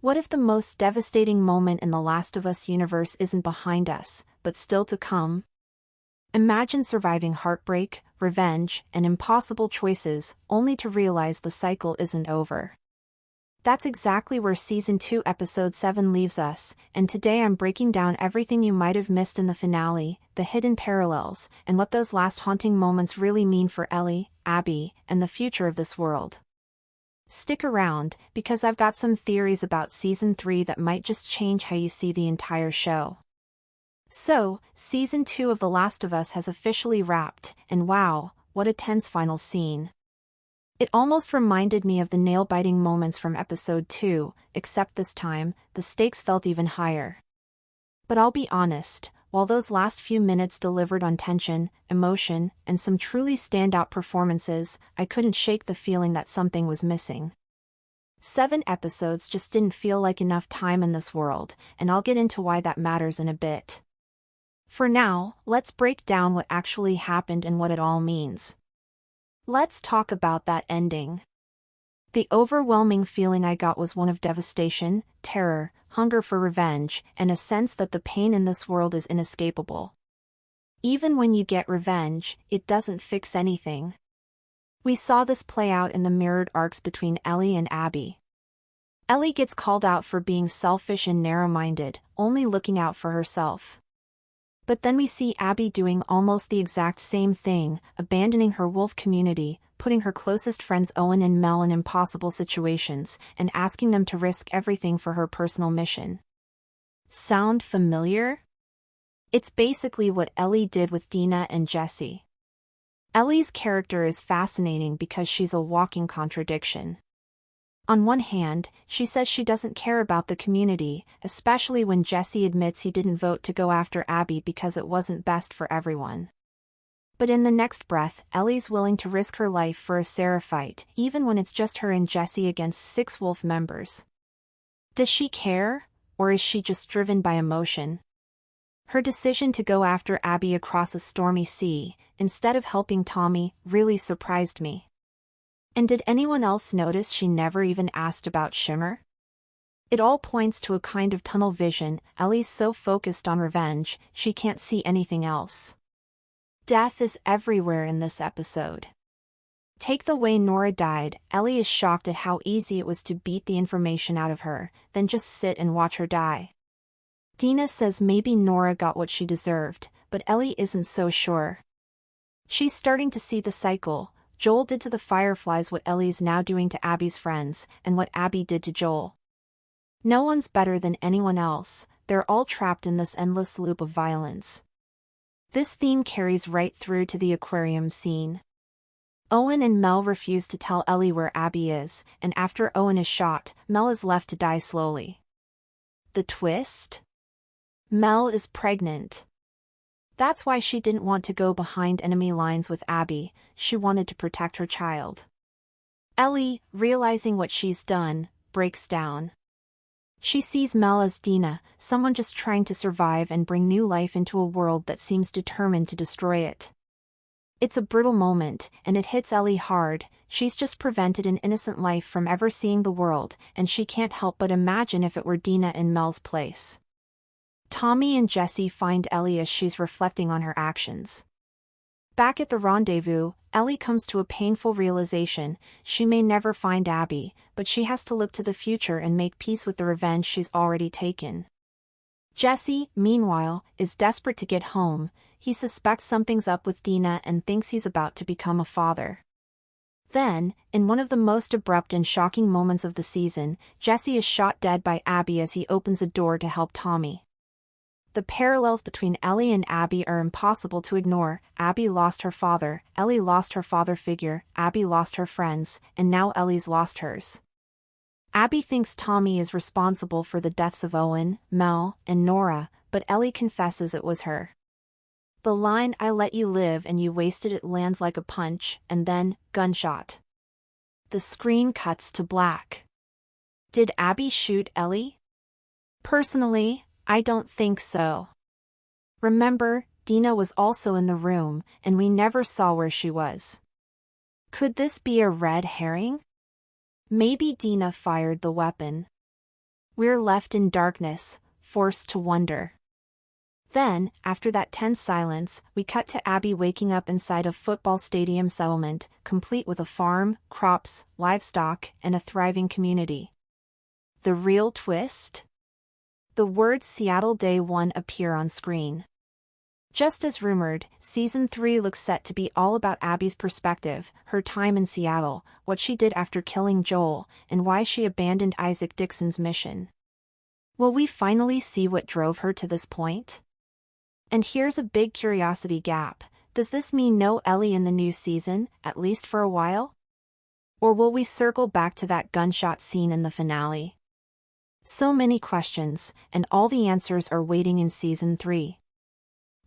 What if the most devastating moment in the Last of Us universe isn't behind us, but still to come? Imagine surviving heartbreak, revenge, and impossible choices, only to realize the cycle isn't over. That's exactly where Season 2 Episode 7 leaves us, and today I'm breaking down everything you might have missed in the finale, the hidden parallels, and what those last haunting moments really mean for Ellie, Abby, and the future of this world. Stick around, because I've got some theories about Season 3 that might just change how you see the entire show. So, Season 2 of The Last of Us has officially wrapped, and wow, what a tense final scene. It almost reminded me of the nail-biting moments from Episode 2, except this time, the stakes felt even higher. But I'll be honest, while those last few minutes delivered on tension, emotion, and some truly standout performances, I couldn't shake the feeling that something was missing. 7 episodes just didn't feel like enough time in this world, and I'll get into why that matters in a bit. For now, let's break down what actually happened and what it all means. Let's talk about that ending. The overwhelming feeling I got was one of devastation, terror, hunger for revenge, and a sense that the pain in this world is inescapable. Even when you get revenge, it doesn't fix anything. We saw this play out in the mirrored arcs between Ellie and Abby. Ellie gets called out for being selfish and narrow-minded, only looking out for herself. But then we see Abby doing almost the exact same thing, abandoning her wolf community, putting her closest friends Owen and Mel in impossible situations, and asking them to risk everything for her personal mission. Sound familiar? It's basically what Ellie did with Dina and Jesse. Ellie's character is fascinating because she's a walking contradiction. On one hand, she says she doesn't care about the community, especially when Jesse admits he didn't vote to go after Abby because it wasn't best for everyone. But in the next breath, Ellie's willing to risk her life for a Seraphite, even when it's just her and Jesse against 6 wolf members. Does she care, or is she just driven by emotion? Her decision to go after Abby across a stormy sea, instead of helping Tommy, really surprised me. And did anyone else notice she never even asked about Shimmer? It all points to a kind of tunnel vision. Ellie's so focused on revenge, she can't see anything else. Death is everywhere in this episode. Take the way Nora died. Ellie is shocked at how easy it was to beat the information out of her, then just sit and watch her die. Dina says maybe Nora got what she deserved, but Ellie isn't so sure. She's starting to see the cycle. Joel did to the Fireflies what Ellie's now doing to Abby's friends, and what Abby did to Joel. No one's better than anyone else, they're all trapped in this endless loop of violence. This theme carries right through to the aquarium scene. Owen and Mel refuse to tell Ellie where Abby is, and after Owen is shot, Mel is left to die slowly. The twist? Mel is pregnant. That's why she didn't want to go behind enemy lines with Abby, she wanted to protect her child. Ellie, realizing what she's done, breaks down. She sees Mel as Dina, someone just trying to survive and bring new life into a world that seems determined to destroy it. It's a brutal moment, and it hits Ellie hard. She's just prevented an innocent life from ever seeing the world, and she can't help but imagine if it were Dina in Mel's place. Tommy and Jesse find Ellie as she's reflecting on her actions. Back at the rendezvous, Ellie comes to a painful realization: she may never find Abby, but she has to look to the future and make peace with the revenge she's already taken. Jesse, meanwhile, is desperate to get home. He suspects something's up with Dina and thinks he's about to become a father. Then, in one of the most abrupt and shocking moments of the season, Jesse is shot dead by Abby as he opens a door to help Tommy. The parallels between Ellie and Abby are impossible to ignore. Abby lost her father, Ellie lost her father figure, Abby lost her friends, and now Ellie's lost hers. Abby thinks Tommy is responsible for the deaths of Owen, Mel, and Nora, but Ellie confesses it was her. The line "I let you live and you wasted it" lands like a punch, and then, gunshot. The screen cuts to black. Did Abby shoot Ellie? Personally, I don't think so. Remember, Dina was also in the room, and we never saw where she was. Could this be a red herring? Maybe Dina fired the weapon. We're left in darkness, forced to wonder. Then, after that tense silence, we cut to Abby waking up inside a football stadium settlement, complete with a farm, crops, livestock, and a thriving community. The real twist? The words Seattle Day 1 appear on screen. Just as rumored, Season 3 looks set to be all about Abby's perspective, her time in Seattle, what she did after killing Joel, and why she abandoned Isaac Dixon's mission. Will we finally see what drove her to this point? And here's a big curiosity gap. Does this mean no Ellie in the new season, at least for a while? Or will we circle back to that gunshot scene in the finale? So many questions, and all the answers are waiting in Season 3.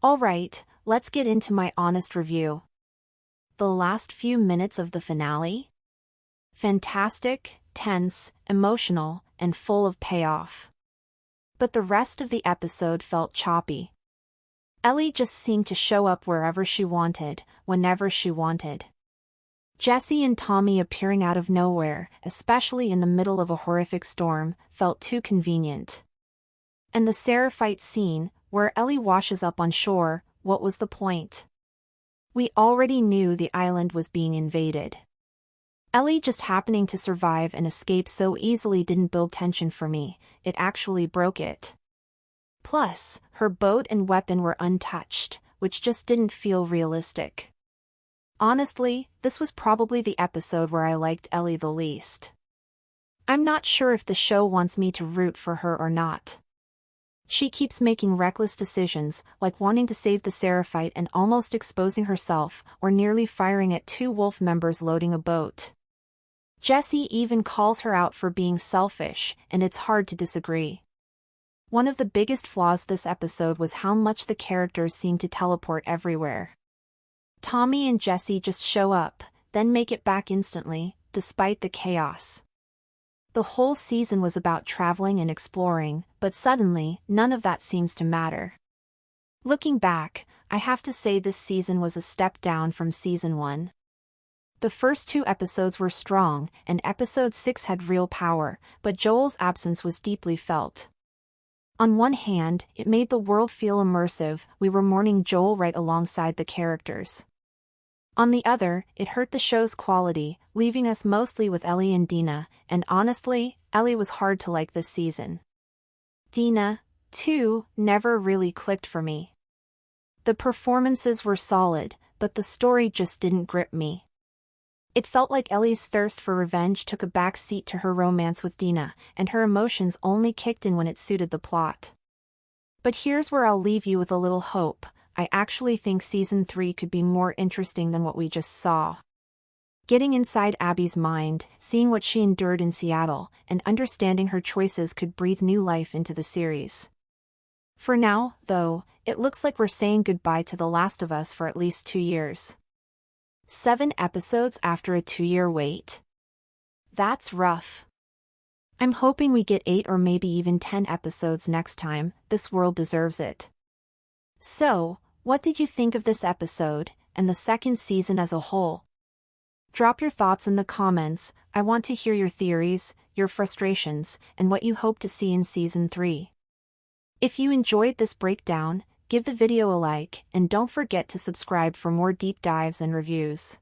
Alright, let's get into my honest review. The last few minutes of the finale? Fantastic, tense, emotional, and full of payoff. But the rest of the episode felt choppy. Ellie just seemed to show up wherever she wanted, whenever she wanted. Jesse and Tommy appearing out of nowhere, especially in the middle of a horrific storm, felt too convenient. And the Seraphite scene, where Ellie washes up on shore, what was the point? We already knew the island was being invaded. Ellie just happening to survive and escape so easily didn't build tension for me, it actually broke it. Plus, her boat and weapon were untouched, which just didn't feel realistic. Honestly, this was probably the episode where I liked Ellie the least. I'm not sure if the show wants me to root for her or not. She keeps making reckless decisions, like wanting to save the Seraphite and almost exposing herself, or nearly firing at 2 wolf members loading a boat. Jesse even calls her out for being selfish, and it's hard to disagree. One of the biggest flaws this episode was how much the characters seem to teleport everywhere. Tommy and Jesse just show up, then make it back instantly, despite the chaos. The whole season was about traveling and exploring, but suddenly, none of that seems to matter. Looking back, I have to say this season was a step down from Season 1. The first 2 episodes were strong, and Episode 6 had real power, but Joel's absence was deeply felt. On one hand, it made the world feel immersive, we were mourning Joel right alongside the characters. On the other, it hurt the show's quality, leaving us mostly with Ellie and Dina, and honestly, Ellie was hard to like this season. Dina, too, never really clicked for me. The performances were solid, but the story just didn't grip me. It felt like Ellie's thirst for revenge took a back seat to her romance with Dina, and her emotions only kicked in when it suited the plot. But here's where I'll leave you with a little hope. I actually think Season 3 could be more interesting than what we just saw. Getting inside Abby's mind, seeing what she endured in Seattle, and understanding her choices could breathe new life into the series. For now, though, it looks like we're saying goodbye to The Last of Us for at least 2 years. 7 episodes after a 2-year wait? That's rough. I'm hoping we get 8 or maybe even 10 episodes next time, this world deserves it. So, what did you think of this episode, and the second season as a whole? Drop your thoughts in the comments. I want to hear your theories, your frustrations, and what you hope to see in Season 3. If you enjoyed this breakdown, give the video a like, and don't forget to subscribe for more deep dives and reviews.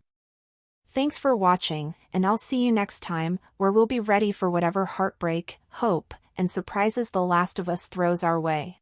Thanks for watching, and I'll see you next time, where we'll be ready for whatever heartbreak, hope, and surprises The Last of Us throws our way.